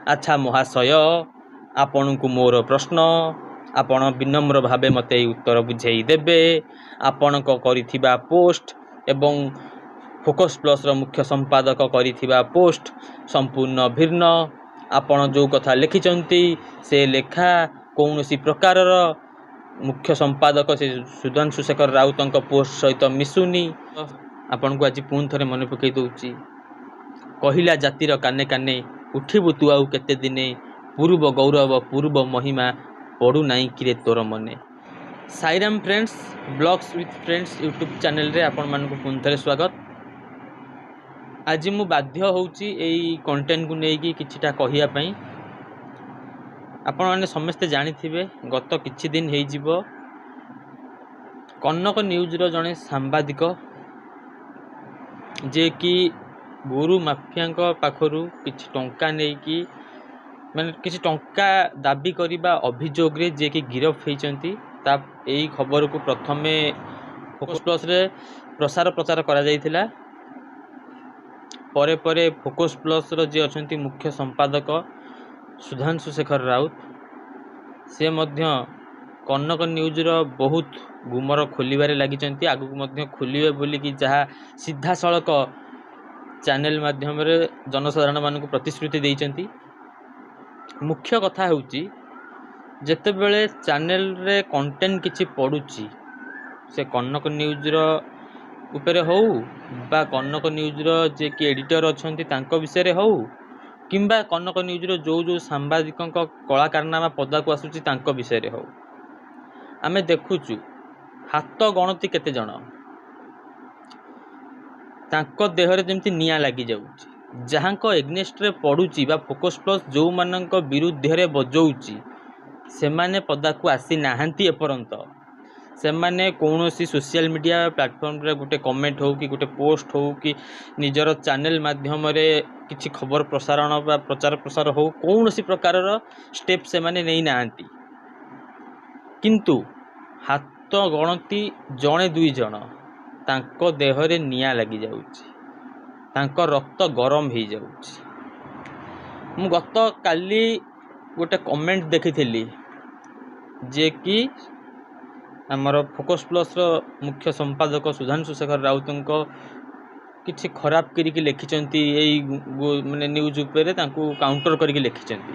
अच्छा महाशय, आपण को मोर प्रश्न आपण विनम्र भावे मते उत्तर बुझेई देबे। आपण को करिथिबा पोस्ट एवं फोकस प्लस रो मुख्य संपादक करिथिबा पोस्ट संपूर्ण भिन्न। आपण जो कथा लिखिचंती से लेखा कौनसी प्रकारर मुख्य संपादक से सुधांशु शेखर राउतंक पोस्ट सहित मिसुनी। आपण को आज पुन थरे मन पकई दउची। कहिला जातिर काने काने उठिबु तू आउ केते दिने, पूर्व गौरव पूर्व महिमा पड़ू नाई किरे तोर मने। Sairam friends, blogs with friends YouTube channel रे आपण मानक पुन थरे स्वागत। आज मु बाध्य होउची एई कंटेंट को नेकी किछिटा कहिया पई। आपण माने समस्त जानि थिबे गत किछि दिन हेई जिवो कन्नक न्यूज रो जने सांबादिक जे कि गुरु माफिया पाखरु किछि टंका नेकी माने किछि टंका दाबी करिबा अभियोग रे जे कि गिरफ हेइचंती। ता एई खबर को प्रथमे फोकस प्लस रे प्रचार करा जायतिला। परे परे फोकस प्लस रो जे अछंती मुख्य संपादक सुधांशु शेखर राउत से मध्य कन्नक न्यूज रो बहुत गुमर खोलिबारे लागिचंती। आगु मध्य खोलिबे बोली कि जहा सीधा सड़क चैनल माध्यम रे जनसाधारण मानक प्रतिश्रुति देइचंती। मुख्य कथा होउची जेते बेले चैनल रे कंटेंट किछि पडुची से कन्नक न्यूज रो उपरे हो बा कन्नक न्यूज रो जे कि एडिटर अछंती तांको विषय रे हो किंबा कन्नक न्यूज रो जो जो सांबादिकन को कला कारनामा पदा को आसुची तांको विषय रे हो, आमे देखुचु हाथ गणति केते जण तांको देहरे जेमति निया लागी जाउची। जहांको एग्नेस्ट रे पडुची बा फोकस प्लस जो मानंको विरुद्ध रे बजौची से माने पदा को आसी नाहंती एपरंत। से माने कौनसी सोशल मीडिया प्लेटफॉर्म रे गुटे कमेंट हो कि गुटे पोस्ट हो कि निजर चैनल माध्यम रे किछि खबर प्रसारण बा प्रचार प्रसार हो कौनसी प्रकार रो स्टेप से माने नै नाहंती। किंतु हाथ गणति जणे दुई जण तांको देहरे निया लगी जाउची, तांको रक्त गरम हो जाउची। मु गत काली गोटे कमेंट देखिथिली जे कि हमर फोकस प्लस रो मुख्य संपादक सुधांशु शेखर राउतंको किछि खराब करिके लिखिचंती। एई माने न्यूज उपरे तांको काउंटर करिके लिखिचंती।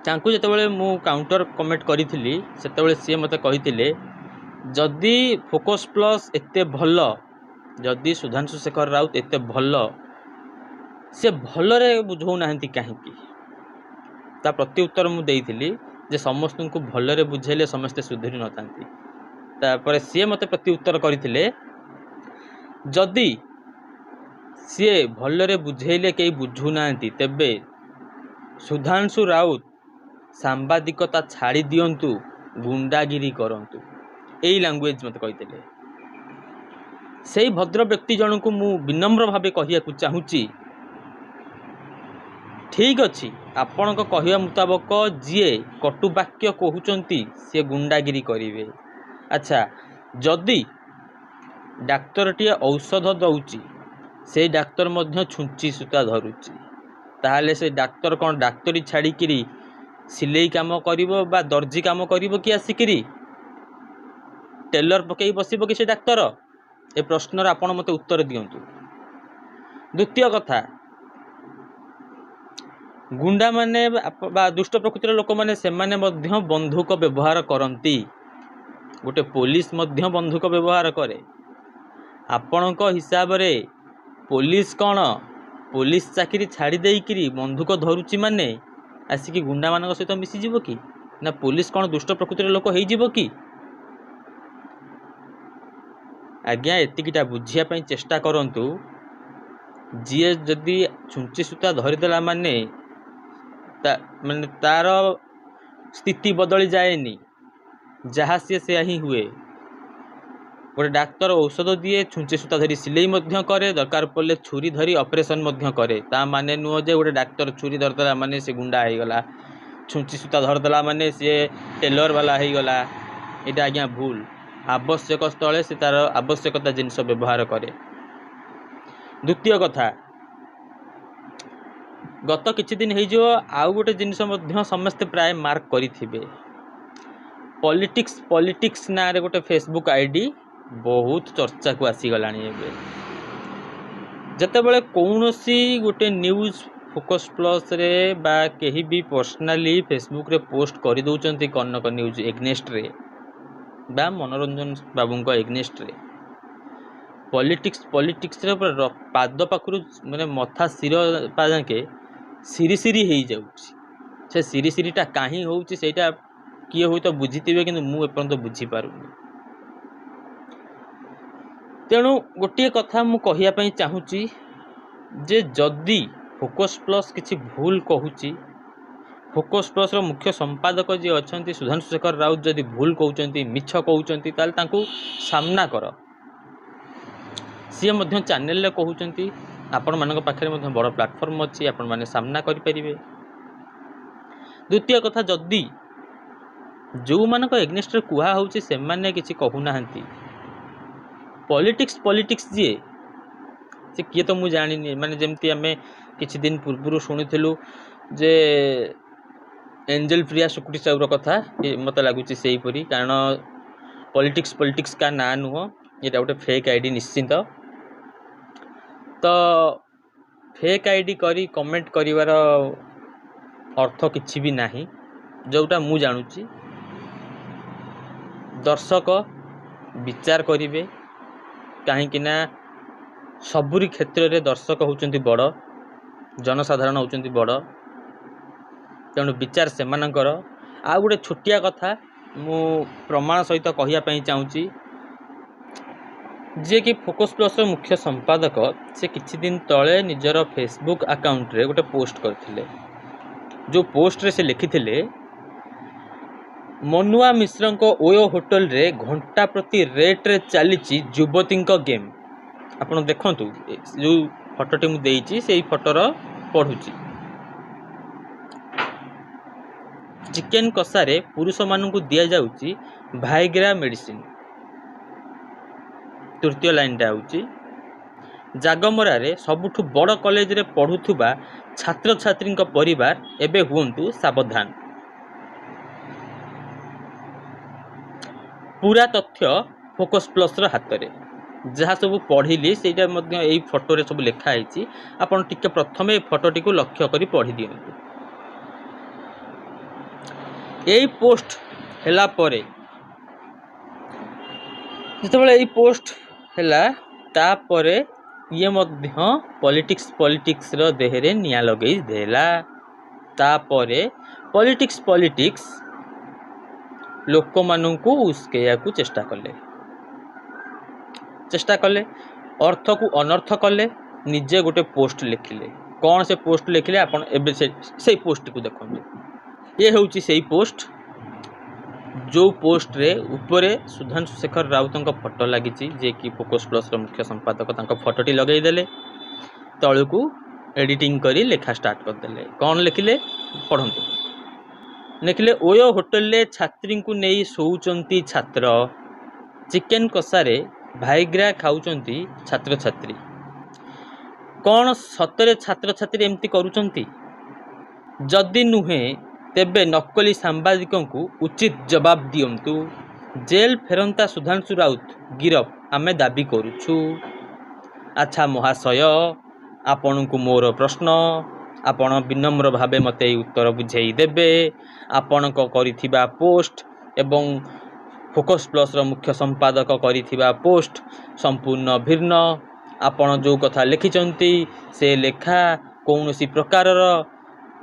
तांको जेतेबेले मु काउंटर कमेंट करिथिली सेतेबेले से मते कहिथिले जदि फोकस प्लस एते भल, जदि सुधांशु शेखर राउत एते भल, से भलरे बुझौ नाहंती काहेकि। ता प्रति उत्तर मु देइथिली जे समस्त को भलरे बुझेले समस्त सुधरी नथांती। तापर से मते प्रति उत्तर करिथिले जदि से भलरे बुझेले केई बुझु नाहंती तेबे सुधांशु राउत सांबादिकता छाड़ी दियंतु, गुंडागिरी करंतु। एई लैंग्वेज मते कहिथिले। सेई भद्र व्यक्ति जन को मु विनम्र भावे कहिया को चाहूची, ठीक अच्छी आपण को कहिया मुताबक जीए कटुवाक्य कहउचंती से गुंडागिरी करिवे। अच्छा, जदि डाक्तर टिए औषध दउची से डाक्तर मध्य छुंची सूता धरुची ताहले से डाक्तर कौन डाक्तरी छाड़ी किरी सिलेई काम करिवो बा दर्जी काम करिवो कि आसिकिरी टेलर पकई बसिबो कि से डाक्तर? ए प्रश्नर आपण मते उत्तर दियंतु। द्वितीय कथा, गुंडा माने बा दुष्ट प्रकृतिर लोक माने से माने मध्य बंधुक व्यवहार करंती। गोटे पुलिस मध्य बंधुक व्यवहार करे। आपणक हिसाब रे पुलिस कौन पुलिस चाकरी छाड़ी देइकिरी बंधुक धरुची माने आसिकी गुंडा मानक सहित मिसी जीवो कि ना? पुलिस कौन दुष्ट प्रकृतिर लोक हेई जीवो कि? आज्ञा एतिकिटा बुझिया पई चेष्टा करंतु। जीए जदि छुंची सूता धरिदेला माने तार स्थिति बदली जाएनी, जहाँ सी से ही हुए। गोटे डाक्तर औषध दिए, छुंची सूता धरी सिलेई मध्य करे, दरकार पड़े छुरी धरी ऑपरेशन मध्य करे। ता माने नुह जे गोटे डाक्तर छुरी धरदेला माने से गुंडा हो गला, छुंची सूता धरदेला माने से टेलर वाला हो गला। एटा आज्ञा भूल। आवश्यक स्थले से तार आवश्यकता जिनस व्यवहार करे। द्वितीय कथा, गत किछि दिन हो आउ गोटे जिनिस समस्ते प्राय मार्क करिथिबे पॉलिटिक्स ना रे गोटे फेसबुक आईडी बहुत चर्चा को आसीगलानी एबे जतेबेले कौनसी गोटे न्यूज फोकस प्लस रे बा केही भी पर्सनाली फेसबुक रे पोस्ट कर दउचंती कनक न्यूज एग्नेस्ट रे बा मनोरंजन बाबू एग्नेस्ट रे पॉलिटिक्स रे पाद पाखरु माने मथा सिर पा जाके सिरी हो जाउछि से सिरीटा काहे होउछि सेटा किए हुई तो बुझीथिबे किंतु मु एपर्यंत बुझी पारुनी तेणु गोटे कथा मु कहिया पई चाहूची जे जदि फोकस प्लस किछि भूल कहूची फोकस प्लस रो मुख्य संपादक जे अछंती सुधांशु शेखर राउत जदि भूल कहउचंती मिछ कहउचंती ताल तांकू सामना कर सी मध्य चैनल रे कहउचंती आपण मानक पाखरे मध्य बड़ प्लेटफॉर्म अछि आपण माने सामना करि परिबे द्वितीय कथा जदि जो मानक एग्नेस्ट रे कुहा होउची से माने किछि कहू नाहंती पॉलिटिक्स जे से किए तो मु जानिनी माने जेमती आमे किछि दिन पूर्व शुणुथिलु जे एंजल प्रिया सुकुटी साउर कथा मत लागुची सेही परी कारण पॉलिटिक्स का ना नुह एटा गोटे फेक आईडी निश्चित तो फेक आईडी करी कमेंट करिवार अर्थ किछि भी नाही जोटा मु जानुची दर्शक विचार करिवे कहीं ना सबुरी क्षेत्र में दर्शक होउचंती बड़ जनसाधारण होउचंती बड़ तेणु विचार से मानकर आ गोटे छोटिया कथा मु प्रमाण सहित कहिया पई चाहूची जे कि फोकस प्लस मुख्य संपादक से किछि दिन तले निजर फेसबुक अकाउंट रे गोटे पोस्ट करथिले जो पोस्ट रे से लिखिथिले मनुआ मिश्र ओयो होटल रे घंटा प्रति रेट रे चलीची युवती गेम आपण देखंतु जो फोटोटी मु देइची सेही फोटोर पढुची चिकेन कसारे पुरुष मानकु दिया जाउची भाइग्रा मेडिसिन तृतीय लाइन टा होउची जागमरा रे सबुठु बड़ कॉलेज रे पढुथुबा छात्र छात्री परिवार एबे हुंतु सावधान पूरा तथ्य फोकस प्लस रो हाथ रे जहाँ सब पढ़िली सेटा मध्य एई फोटो रे सब लिखा आइछि आपण टिके प्रथमे फोटोटी को लक्ष्य करी पढ़ी दियंतु एई पोस्ट हैला परे जेतेबेले एई पोस्ट हैला ता परे ये मध्य पॉलिटिक्स रो देहरे निया लगेई देला ता परे पॉलिटिक्स लोक मानू उस्केया को चेष्टा कले अर्थ को अनर्थ कले निजे गोटे पोस्ट लिखिले कौन से पोस्ट लिखिले आपण एबे से पोस्ट को देखो ये होउची सेही पोस्ट जो पोस्ट रे ऊपरे सुधांशु शेखर राउत फोटो लगी जे कि फोकस प्लस रो मुख्य संपादक तांको फोटोटी लगे देले तळु को एडिटिंग करी लेखा स्टार्ट कर देले कौन लिखिले पढ़ंतु लिखिले ओयो होटल रे छात्री को नहीं सोउचंती छात्र चिकेन कसारे भाइग्रा खाउचंती छात्र छात्री कौन सतरे छात्र छात्री एमती करूचंती जदि नुहे तेबे नकली सांबादिकों को उचित जवाब दियंतु जेल फेरंता सुधांशु राउत गिरफ आमे दाबी करूछु अच्छा महाशय आपण को मोर प्रश्न आपण विनम्र भावे मते उत्तर बुझेई देबे आपण को करिथिबा पोस्ट एवं फोकस प्लस रो मुख्य संपादक करिथिबा पोस्ट संपूर्ण भिन्न आपण जो कथा लिखिचंती से लेखा कौनसी प्रकारर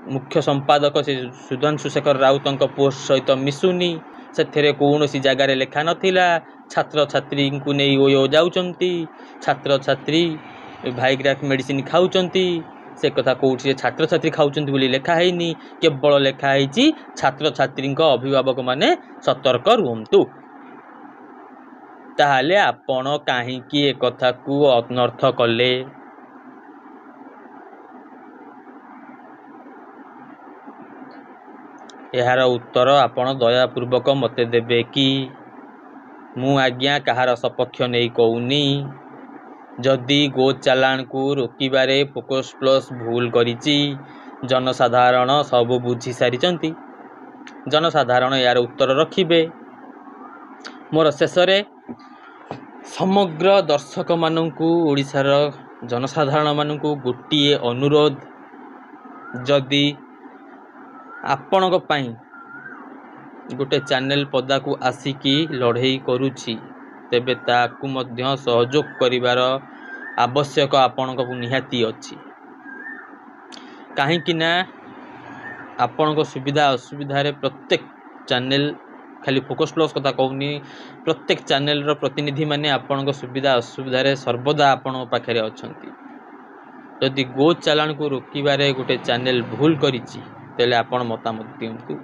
मुख्य संपादक से सुधांशु शेखर राउत पोस्ट सहित मिसुनी से कौनसी जगार लेखा नथिला छात्र छात्री को नहीं ओयो जाउचंती छात्र छात्री भाइग्राफ मेडिसिन खाउचंती से कथा कौटी छात्र छात्री खाउचंती बोली लेखा हैनी केवल लेखा हैची छात्र छात्री अभिभावक माने सतर्क रुहंतु ताहाले आपण काहींकी ए कथा को अनर्थ कले यार उत्तर आपण दयापूर्वक मते देबे कि मु आज्ञा कहार सपक्ष नहीं कहूनी जदि गो चालान को रोकबारे फोकस प्लस भूल करिछि जनसाधारण सबु बुझी सारी जनसाधारण यार उत्तर रखिबे। मोर शेष समग्र दर्शक मानू ओडिशार जनसाधारण मानू गोटे अनुरोध, जदि आपणक पई गोटे चैनल पदा को आसिकी लड़ाई करुछि तेबे ताकू मध्य सहयोग करिवार आवश्यक आपणक निहाती अछि। कहीं ना आपणक सुविधा असुविधा रे प्रत्येक चैनल, खाली फोकस प्लस कथा कहूनी, प्रत्येक चैनल रो प्रतिनिधि माने आपणक सुविधा असुविधा रे सर्वदा आपण पाखरे अछंती। यदि गो चालान को रोकिबारे गोटे चैनल भूल करिछि तेले आपण मतामत दियंतु।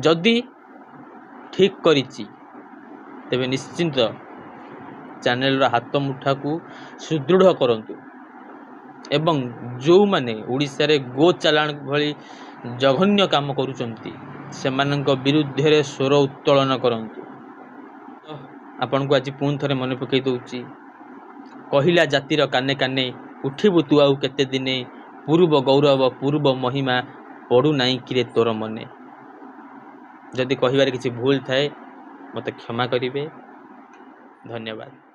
जदि ठीक करिछि तेबे निश्चिंत चैनल रो हाथ मुठा को सुदृढ़ करंतु एवं जो माने ओडिसा रे गो चालान भली जघन्य काम करूचंती सेमानंक विरुद्ध रे स्वर उत्तोलन करंतु। आपन को आज पुन थरे मन पकई दउची, कहिला जातिर काने काने उठिबु तू आउ केते दिने, पूर्व गौरव पूर्व महिमा पड़ू नाई किरे तोर मने। जदि कहिबार किछि भूल थाए मते क्षमा करिवे। धन्यवाद।